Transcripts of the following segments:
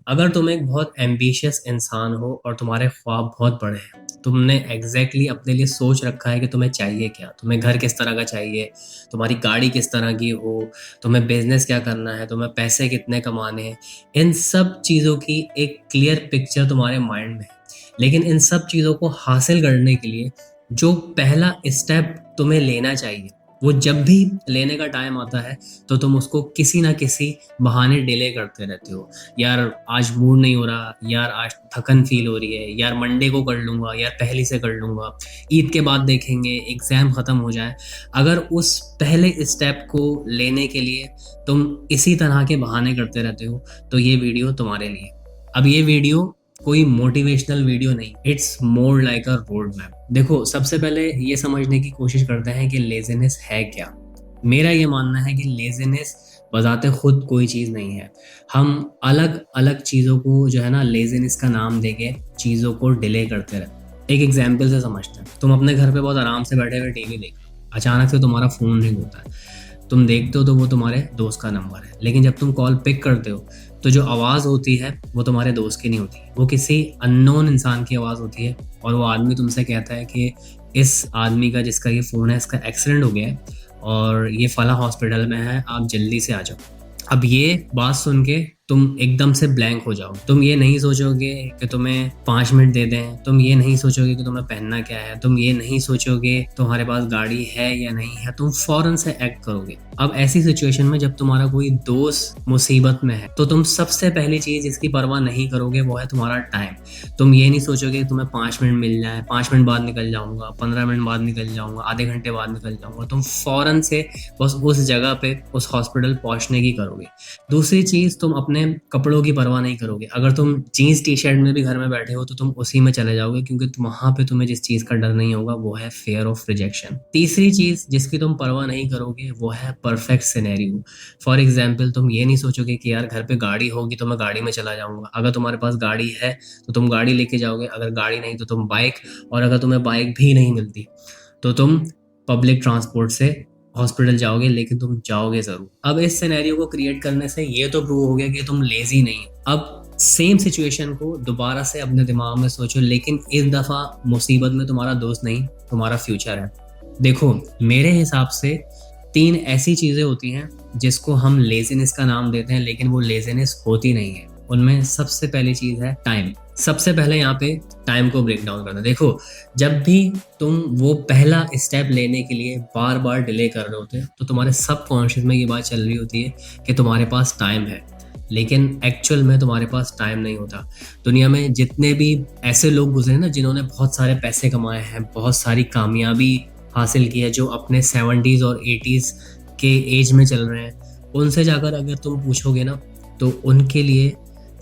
अगर तुम एक बहुत एम्बिशियस इंसान हो और तुम्हारे ख्वाब बहुत बड़े हैं, तुमने अपने लिए सोच रखा है कि तुम्हें चाहिए क्या, तुम्हें घर किस तरह का चाहिए, तुम्हारी गाड़ी किस तरह की हो, तुम्हें बिजनेस क्या करना है, तुम्हें पैसे कितने कमाने हैं, इन सब चीज़ों की एक क्लियर पिक्चर तुम्हारे माइंड में है। लेकिन इन सब चीज़ों को हासिल करने के लिए जो पहला स्टेप तुम्हें लेना चाहिए, वो जब भी लेने का टाइम आता है तो तुम उसको किसी ना किसी बहाने डिले करते रहते हो। यार आज मूड नहीं हो रहा, यार आज थकन फील हो रही है, यार मंडे को कर लूंगा, यार पहली से कर लूंगा, ईद के बाद देखेंगे, एग्जाम खत्म हो जाए। अगर उस पहले स्टेप को लेने के लिए तुम इसी तरह के बहाने करते रहते हो तो ये वीडियो तुम्हारे लिए। अब ये वीडियो कोई मोटिवेशनल वीडियो नहीं, it's more like a road map. देखो, सबसे पहले ये समझने की कोशिश करते हैं कि लेजीनेस है क्या। मेरा ये मानना है कि लेजीनेस बजाते खुद कोई चीज़ नहीं है। हम अलग अलग चीज़ों को जो है ना लेजीनेस का नाम देके चीज़ों को डिले करते रहते। एक एग्जाम्पल से समझते हैं। तुम अपने घर पे बहुत आराम से बैठे हुए टीवी देख रहे हो, अचानक से तुम्हारा फ़ोन रिंग होता है। तुम देखते हो तो वो तुम्हारे दोस्त का नंबर है, लेकिन जब तुम कॉल पिक करते हो तो जो आवाज़ होती है वो तुम्हारे दोस्त की नहीं होती, वो किसी अननोन इंसान की आवाज़ होती है। और वो आदमी तुमसे कहता है कि इस आदमी का जिसका ये फ़ोन है, इसका एक्सीडेंट हो गया है और ये फला हॉस्पिटल में है, आप जल्दी से आ जाओ। अब ये बात सुन के तुम एकदम से ब्लैंक हो जाओ। तुम ये नहीं सोचोगे कि तुम्हें 5 मिनट दे दें, तुम ये नहीं सोचोगे कि तुम्हें पहनना क्या है, तुम ये नहीं सोचोगे तुम्हारे पास गाड़ी है या नहीं है, तुम फौरन से एक्ट करोगे। अब ऐसी सिचुएशन में जब तुम्हारा कोई दोस्त मुसीबत में है तो तुम सबसे पहली चीज जिसकी परवाह नहीं करोगे वो है तुम्हारा टाइम। तुम ये नहीं सोचोगे कि तुम्हें 5 मिनट मिल जाए, 5 मिनट बाद निकल जाऊंगा, 15 मिनट बाद निकल जाऊंगा, आधे घंटे बाद निकल जाऊंगा। तुम फौरन से बस उस जगह पे, उस हॉस्पिटल पहुंचने की करोगे। दूसरी चीज, तुम अपने कपड़ों की परवाह नहीं करोगे। अगर तुम जीन्स टी शर्ट में भी घर में बैठे हो तो तुम उसी में चले जाओगे, क्योंकि वहां पे तुम्हें जिस चीज का डर नहीं होगा वो है फेयर ऑफ रिजेक्शन। तीसरी चीज जिसकी तुम परवाह नहीं करोगे वो है परफेक्ट सिनेरियो। फॉर एग्जाम्पल, तुम ये नहीं सोचोगे कि यार घर पे गाड़ी होगी तो मैं गाड़ी में चला जाऊंगा। अगर तुम्हारे पास गाड़ी है तो तुम गाड़ी लेके जाओगे, अगर गाड़ी नहीं तो तुम बाइक, और अगर तुम्हें बाइक भी नहीं मिलती तो तुम पब्लिक ट्रांसपोर्ट से हॉस्पिटल जाओगे, लेकिन तुम जाओगे जरूर। अब इस सिनेरियो को क्रिएट करने से ये तो प्रूव हो गया कि तुम लेजी नहीं हो। अब सेम सिचुएशन को दोबारा से अपने दिमाग में सोचो, लेकिन इस दफा मुसीबत में तुम्हारा दोस्त नहीं, तुम्हारा फ्यूचर है। देखो, मेरे हिसाब से 3 ऐसी चीजें होती हैं जिसको हम लेजीनेस का नाम देते हैं, लेकिन वो लेजीनेस होती नहीं है। उनमें सबसे पहली चीज है टाइम। सबसे पहले यहाँ पे टाइम को ब्रेक डाउन करना। देखो, जब भी तुम वो पहला स्टेप लेने के लिए बार बार डिले कर रहे होते तो तुम्हारे सबकॉन्शियस में ये बात चल रही होती है कि तुम्हारे पास टाइम है, लेकिन एक्चुअल में तुम्हारे पास टाइम नहीं होता। दुनिया में जितने भी ऐसे लोग गुजरे ना जिन्होंने बहुत सारे पैसे कमाए हैं, बहुत सारी कामयाबी हासिल की है, जो अपने 70s और 80s के एज में चल रहे हैं, उनसे जाकर अगर तुम पूछोगे ना तो उनके लिए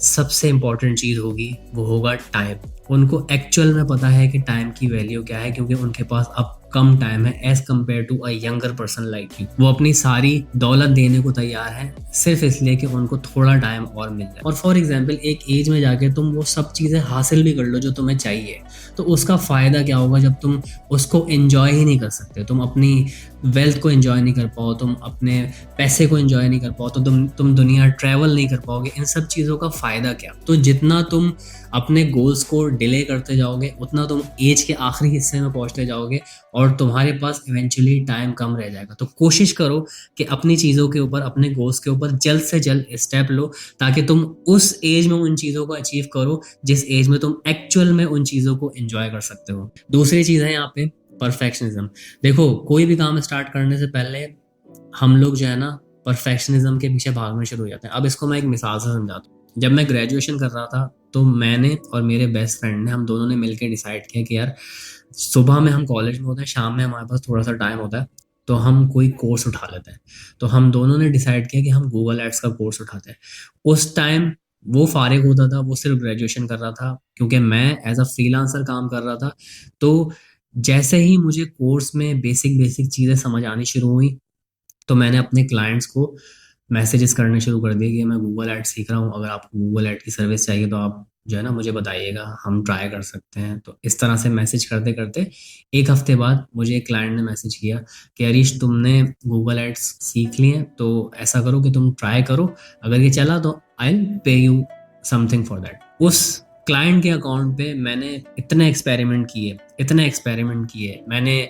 सबसे इम्पोर्टेंट चीज़ होगी, वो होगा टाइम। उनको एक्चुअल में पता है कि टाइम की वैल्यू क्या है, क्योंकि उनके पास अब कम टाइम है as compare to a younger person like you. वो अपनी सारी दौलत देने को तैयार है सिर्फ इसलिए कि उनको थोड़ा टाइम और मिल जाए। और फॉर एग्जाम्पल, एक एज में जाके तुम वो सब चीज़ें हासिल भी कर लो जो तुम्हें चाहिए, तो उसका फ़ायदा क्या होगा जब तुम उसको एंजॉय ही नहीं कर सकते, तुम अपनी वेल्थ को एंजॉय नहीं कर पाओ, तुम अपने पैसे को एंजॉय नहीं कर पाओ, तो तुम दुनिया ट्रैवल नहीं कर पाओगे। इन सब चीज़ों का फ़ायदा क्या। तो जितना तुम अपने गोल्स को डिले करते जाओगे उतना तुम एज के आखिरी हिस्से में पहुंचते जाओगे और तुम्हारे पास इवेंचुअली टाइम कम रह जाएगा। तो कोशिश करो कि अपनी चीज़ों के ऊपर, अपने गोल्स के ऊपर जल्द से जल्द स्टेप लो, ताकि तुम उस एज में उन चीज़ों को अचीव करो जिस एज में तुम एक्चुअल में उन चीज़ों को एंजॉय कर सकते हो। दूसरी चीज़ है यहाँ पे परफेक्शनिज्म। देखो, कोई भी काम स्टार्ट करने से पहले हम लोग जो है ना परफेक्शनिज्म के पीछे भागना शुरू हो जाते हैं। अब इसको मैं एक मिसाल से समझाता हूँ। जब मैं ग्रेजुएशन कर रहा था तो मैंने और मेरे बेस्ट फ्रेंड ने, हम दोनों ने मिलकर डिसाइड किया कि यार सुबह में हम कॉलेज में होते हैं, शाम में हमारे पास थोड़ा सा टाइम होता है, तो हम कोई कोर्स उठा लेते हैं। तो हम दोनों ने डिसाइड किया कि हम गूगल एड्स का कोर्स उठाते हैं। उस टाइम वो फारिग होता था, वो सिर्फ ग्रेजुएशन कर रहा था, क्योंकि मैं एज अ फ्रीलांसर काम कर रहा था। तो जैसे ही मुझे कोर्स में बेसिक बेसिक चीज़ें समझ आनी शुरू हुई तो मैंने अपने क्लाइंट्स को मैसेजेस करने शुरू कर दिए कि मैं गूगल ऐड सीख रहा हूँ, अगर आपको गूगल ऐड की सर्विस चाहिए तो आप जो है ना मुझे बताइएगा, हम ट्राई कर सकते हैं। तो इस तरह से मैसेज करते करते एक हफ्ते बाद मुझे एक क्लाइंट ने मैसेज किया कि हरीश, तुमने गूगल एड्स सीख लिए हैं तो ऐसा करो कि तुम ट्राई करो, अगर ये चला तो I will pay you something for that. उस क्लाइंट के अकाउंट पे मैंने इतने एक्सपेरिमेंट किए, मैंने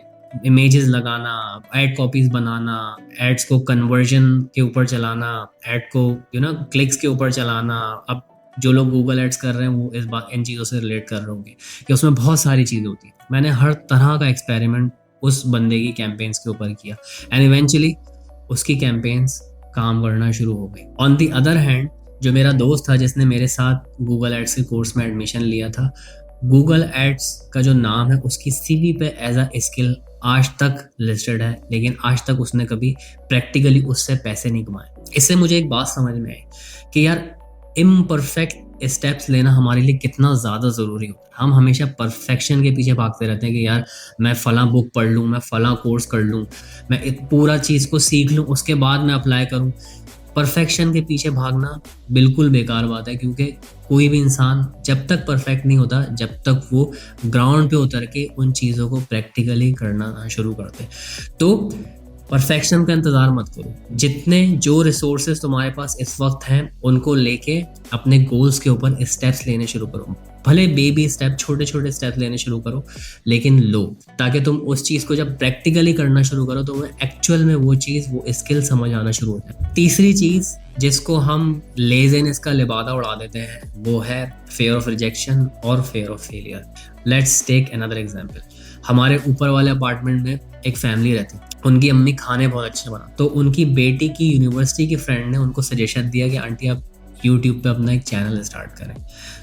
इमेजेस लगाना, एड कॉपीज बनाना, एड्स को कन्वर्जन के ऊपर चलाना, एड को क्लिक्स के ऊपर चलाना। अब जो लोग गूगल एड्स कर रहे हैं वो इस बात इन चीज़ों से रिलेट कर रहे होंगे कि उसमें बहुत सारी चीज़ें होती हैं। मैंने हर तरह का एक्सपेरिमेंट उस बंदे की कैंपेन्स के ऊपर किया एंड इवेंचुअली उसकी कैंपेन्स काम करना शुरू हो गई। ऑन द अदर हैंड, जो मेरा दोस्त था जिसने मेरे साथ गूगल एड्स के कोर्स में एडमिशन लिया था, गूगल एड्स का जो नाम है उसकी सीवी पे एज अ स्किल आज तक लिस्टेड है, लेकिन आज तक उसने कभी प्रैक्टिकली उससे पैसे नहीं कमाए। इससे मुझे एक बात समझ में आई कि यार इम्परफेक्ट स्टेप्स लेना हमारे लिए कितना ज़्यादा ज़रूरी होता है। हम हमेशा परफेक्शन के पीछे भागते रहते हैं कि यार मैं फ़लाँ बुक पढ़ लूँ, मैं फ़लाँ कोर्स कर लूँ, मैं पूरा चीज़ को सीख लूँ, उसके बाद मैं अप्लाई करूँ। परफेक्शन के पीछे भागना बिल्कुल बेकार बात है, क्योंकि कोई भी इंसान जब तक परफेक्ट नहीं होता, जब तक वो ग्राउंड पे उतर के उन चीज़ों को प्रैक्टिकली करना शुरू करते। तो परफेक्शन का इंतज़ार मत करो। जितने जो रिसोर्सेज तुम्हारे पास इस वक्त हैं उनको लेके अपने गोल्स के ऊपर स्टेप्स लेने शुरू करो। भले बेबी स्टेप, छोटे छोटे स्टेप लेने शुरू करो, लेकिन लो, ताकि तुम उस चीज़ को जब प्रैक्टिकली करना शुरू करो तो एक्चुअल में वो चीज़, वो स्किल समझ आना शुरू हो जाए। तीसरी चीज़ जिसको हम लेज़ीनेस का लिबादा उड़ा देते हैं वो है फेयर ऑफ रिजेक्शन और fear of failure. Let's take another example. हमारे ऊपर वाले अपार्टमेंट में एक फैमिली रहती, उनकी अम्मी खाने बहुत अच्छे बना, तो उनकी बेटी की यूनिवर्सिटी की फ्रेंड ने उनको सजेशन दिया कि आंटी आप यूट्यूब पे अपना एक चैनल स्टार्ट करें।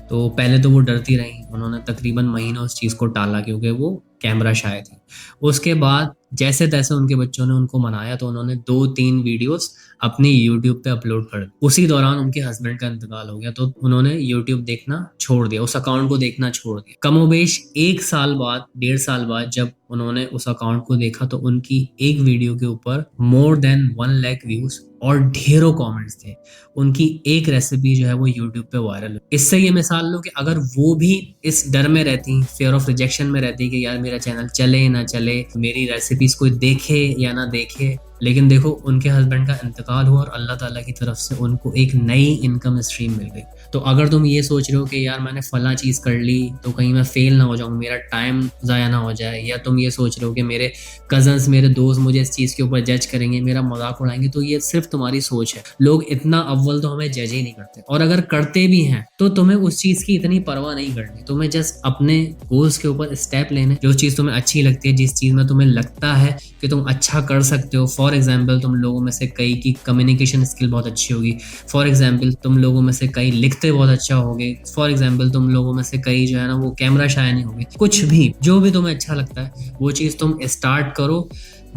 तो पहले तो वो डरती रही, उन्होंने तकरीबन महीनों उस चीज़ को टाला क्योंकि वो कैमरा शाय थी। उसके बाद जैसे तैसे उनके बच्चों ने उनको मनाया तो उन्होंने 2-3 वीडियोस अपनी यूट्यूब पे अपलोड कर दी। उसी दौरान उनके हस्बैंड का इंतकाल हो गया तो उन्होंने यूट्यूब देखना छोड़ दिया, उस अकाउंट को देखना छोड़ दिया। कमोबेश 1 साल बाद, 1.5 साल बाद जब उन्होंने उस अकाउंट को देखा तो उनकी एक वीडियो के ऊपर मोर देन 1 लाख व्यूज और ढेरों कमेंट्स थे। उनकी एक रेसिपी जो है वो यूट्यूब पे वायरल हुई। इससे ये मिसाल लो कि अगर वो भी इस डर में रहती, फेयर ऑफ रिजेक्शन में रहती कि यार मेरा चैनल चले ना चले, मेरी रेसिपीज कोई देखे या ना देखे, लेकिन देखो उनके हस्बैंड का इंतकाल हुआ और अल्लाह ताला की तरफ से उनको एक नई इनकम स्ट्रीम मिल गई। तो अगर तुम ये सोच रहे हो कि यार मैंने फला चीज़ कर ली तो कहीं मैं फेल ना हो जाऊँ, मेरा टाइम ज़ाया ना हो जाए, या तुम ये सोच रहे हो कि मेरे कजन्स, मेरे दोस्त मुझे इस चीज़ के ऊपर जज करेंगे, मेरा मजाक उड़ाएंगे, तो ये सिर्फ तुम्हारी सोच है। लोग इतना अव्वल तो हमें जज ही नहीं करते, और अगर करते भी हैं तो तुम्हें उस चीज़ की इतनी परवाह नहीं करनी। तुम्हें जस्ट अपने गोल्स के ऊपर स्टेप लेने, जो चीज़ तुम्हें अच्छी लगती है, जिस चीज़ में तुम्हें लगता है कि तुम अच्छा कर सकते हो। फॉर एग्जाम्पल तुम लोगों में से कई की कम्युनिकेशन स्किल बहुत अच्छी होगी, फॉर एग्जाम्पल तुम लोगों में से कई लिखते बहुत अच्छा होगे, फॉर एग्जाम्पल तुम लोगों में से कई जो है ना वो कैमरा शाय नहीं होगी। कुछ भी, जो भी तुम्हें अच्छा लगता है वो चीज़ तुम स्टार्ट करो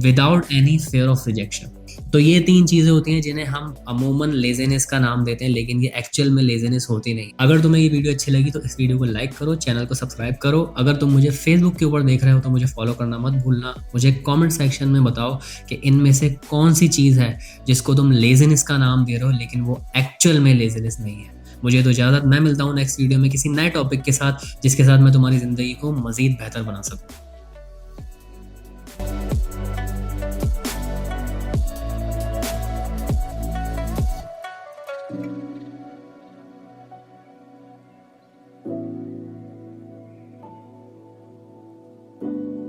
without any fair of rejection. तो ये 3 चीज़ें होती हैं जिन्हें हम अमूमन लेज़ीनेस का नाम देते हैं, लेकिन ये एक्चुअल में लेज़ीनेस होती नहीं। अगर तुम्हें ये वीडियो अच्छी लगी तो इस वीडियो को लाइक करो, चैनल को सब्सक्राइब करो। अगर तुम मुझे फेसबुक के ऊपर देख रहे हो तो मुझे फॉलो करना मत भूलना। मुझे कमेंट सेक्शन में बताओ कि इनमें से कौन सी चीज़ है जिसको तुम लेज़ीनेस का नाम दे रहे हो लेकिन वो एक्चुअल में लेज़ीनेस नहीं है। मुझे तो इजाज़त, मैं मिलता हूँ नेक्स्ट वीडियो में किसी नए टॉपिक के साथ जिसके साथ मैं तुम्हारी ज़िंदगी को मज़ीद बेहतर बना सकूँ।